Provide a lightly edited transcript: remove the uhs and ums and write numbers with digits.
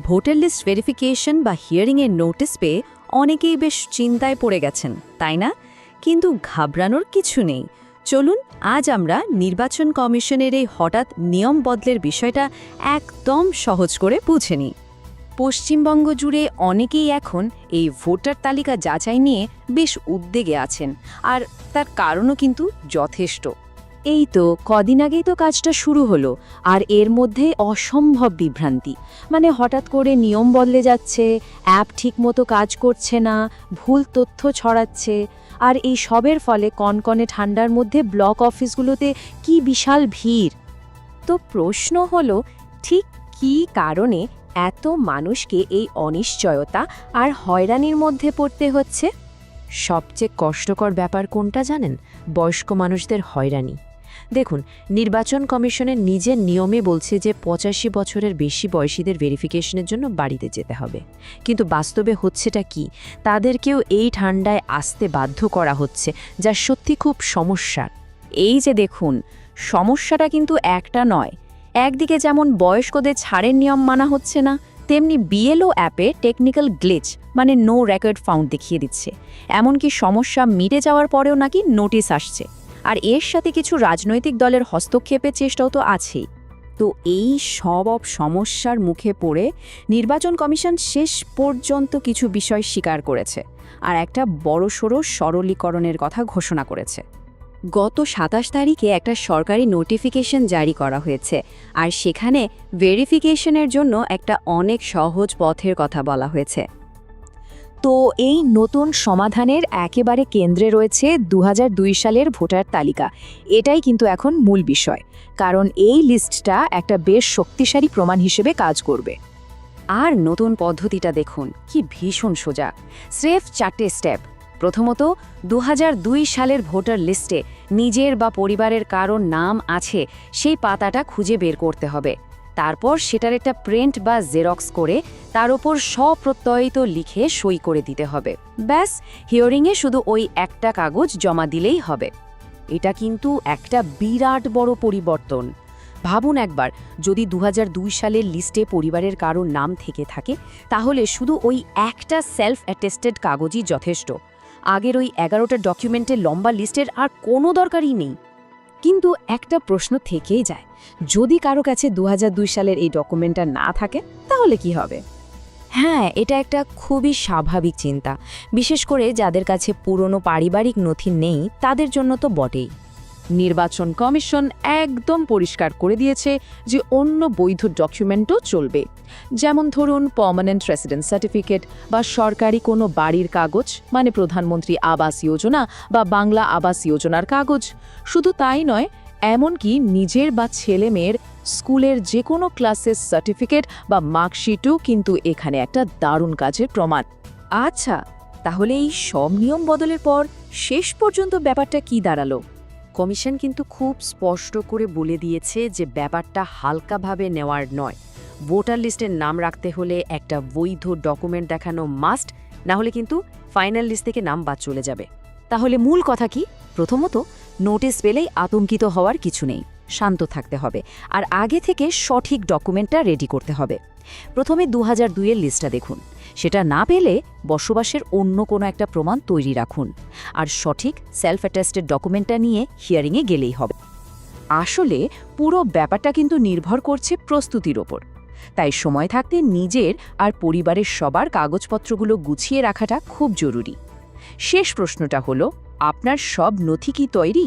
Voter list verification বা হিয়ারিংয়ের notice পেয়ে অনেকেই বেশ চিন্তায় পড়ে গেছেন, তাই না? কিন্তু ঘাবড়ানোর কিছু নেই। চলুন আজ আমরা নির্বাচন কমিশনের এই হঠাৎ নিয়ম বদলের বিষয়টা একদম সহজ করে বুঝে নিই। পশ্চিমবঙ্গ জুড়ে অনেকেই এখন এই ভোটার তালিকা যাচাই নিয়ে বেশ উদ্বেগে আছেন, আর তার কারণও কিন্তু যথেষ্ট। এই তো কদিন আগেই তো কাজটা শুরু হলো, আর এর মধ্যে অসম্ভব বিভ্রান্তি। মানে হঠাৎ করে নিয়ম বদলে যাচ্ছে, অ্যাপ ঠিকমতো কাজ করছে না, ভুল তথ্য ছড়াচ্ছে, আর এই সবের ফলে কনকনে ঠান্ডার মধ্যে ব্লক অফিসগুলোতে কি বিশাল ভিড়। তো প্রশ্ন হলো, ঠিক কী কারণে এত মানুষকে এই অনিশ্চয়তা আর হয়রানির মধ্যে পড়তে হচ্ছে? সবচেয়ে কষ্টকর ব্যাপার কোনটা জানেন? বয়স্ক মানুষদের হয়রানি। দেখুন, নির্বাচন কমিশনের নিজের নিয়মে বলছে যে ৮৫ বছরের বেশি বয়সীদের ভেরিফিকেশনের জন্য বাড়িতে যেতে হবে, কিন্তু বাস্তবে হচ্ছেটা কি? তাদেরকেও এই ঠান্ডায় আসতে বাধ্য করা হচ্ছে, যা সত্যি খুব সমস্যার। এই যে দেখুন, সমস্যাটা কিন্তু একটা নয়। একদিকে যেমন বয়স্কদের ছাড়ের নিয়ম মানা হচ্ছে না, তেমনি বিএলও অ্যাপে টেকনিক্যাল গ্লিচ মানে নো রেকর্ড ফাউন্ড দেখিয়ে দিচ্ছে। এমনকি সমস্যা মিটে যাওয়ার পরেও নাকি নোটিশ আসছে। আর এর সাথে কিছু রাজনৈতিক দলের হস্তক্ষেপের চেষ্টাও তো আছেই। তো এই সব সমস্যার মুখে পড়ে নির্বাচন কমিশন শেষ পর্যন্ত কিছু বিষয় স্বীকার করেছে, আর একটা বড়সড় সরলীকরণের কথা ঘোষণা করেছে। গত ২৭ তারিখে একটা সরকারি নোটিফিকেশন জারি করা হয়েছে, আর সেখানে ভেরিফিকেশনের জন্য একটা অনেক সহজ পথের কথা বলা হয়েছে। তো এই নতুন সমাধানের একেবারে কেন্দ্রে রয়েছে ২০০২ সালের ভোটার তালিকা। এটাই কিন্তু এখন মূল বিষয়, কারণ এই লিস্টটা একটা বেশ শক্তিশালী প্রমাণ হিসেবে কাজ করবে। আর নতুন পদ্ধতিটা দেখুন, কি ভীষণ সোজা। স্রেফ 4টে স্টেপ। প্রথমত, ২০০২ সালের ভোটার লিস্টে নিজের বা পরিবারের কারো নাম আছে সেই পাতাটা খুঁজে বের করতে হবে। তারপর সেটার একটা প্রিন্ট বা জেরক্স করে তার ওপর স্বপ্রত্যয়িত লিখে সই করে দিতে হবে। ব্যাস, হিয়ারিংয়ে শুধু ওই একটা কাগজ জমা দিলেই হবে। এটা কিন্তু একটা বিরাট বড় পরিবর্তন। ভাবুন একবার, যদি ২০০২ সালের লিস্টে পরিবারের কারো নাম থেকে থাকে, তাহলে শুধু ওই একটা সেলফ অ্যাটেস্টেড কাগজই যথেষ্ট। আগের ওই ১১টা ডকুমেন্টের লম্বা লিস্টের আর কোনো দরকারই নেই। কিন্তু একটা প্রশ্ন থেকেই যায়, যদি কারো কাছে ২০০২ সালের এই ডকুমেন্টটা না থাকে, তাহলে কি হবে? হ্যাঁ, এটা একটা খুবই স্বাভাবিক চিন্তা, বিশেষ করে যাদের কাছে পুরনো পারিবারিক নথি নেই, তাদের জন্য তো বটেই। নির্বাচন কমিশন একদম পরিষ্কার করে দিয়েছে যে অন্য বৈধ ডকুমেন্টও চলবে, যেমন ধরুন পার্মানেন্ট রেসিডেন্স সার্টিফিকেট বা সরকারি কোনো বাড়ির কাগজ, মানে প্রধানমন্ত্রী আবাস যোজনা বা বাংলা আবাস যোজনার কাগজ। শুধু তাই নয়, এমনকি নিজের বা ছেলে মেয়ের স্কুলের যে কোনো ক্লাসের সার্টিফিকেট বা মার্কশিটও কিন্তু এখানে একটা দারুণ কাজের প্রমাণ। আচ্ছা, তাহলে এই সব নিয়ম বদলের পর শেষ পর্যন্ত ব্যাপারটা কি দাঁড়ালো? কমিশন কিন্তু খুব স্পষ্ট করে বলে দিয়েছে যে ব্যাপারটা হালকাভাবে নেওয়ার নয়। ভোটার লিস্টের নাম রাখতে হলে একটা বৈধ ডকুমেন্ট দেখানো মাস্ট, না হলে কিন্তু ফাইনাল লিস্ট থেকে নাম বাদ চলে যাবে। তাহলে মূল কথা কি? প্রথমত, নোটিশ পেলেই আতঙ্কিত হওয়ার কিছু নেই, শান্ত থাকতে হবে, আর আগে থেকে সঠিক ডকুমেন্টটা রেডি করতে হবে। প্রথমে ২০০২-এর লিস্টটা দেখুন, সেটা না পেলে বসবাসের অন্য কোনো একটা প্রমাণ তৈরি রাখুন, আর সঠিক সেলফ অ্যাটেস্টেড ডকুমেন্টটা নিয়ে হিয়ারিংয়ে গেলেই হবে। আসলে পুরো ব্যাপারটা কিন্তু নির্ভর করছে প্রস্তুতির ওপর। তাই সময় থাকতে নিজের আর পরিবারের সবার কাগজপত্রগুলো গুছিয়ে রাখাটা খুব জরুরি। শেষ প্রশ্নটা হলো, আপনার সব নথি কি তৈরি?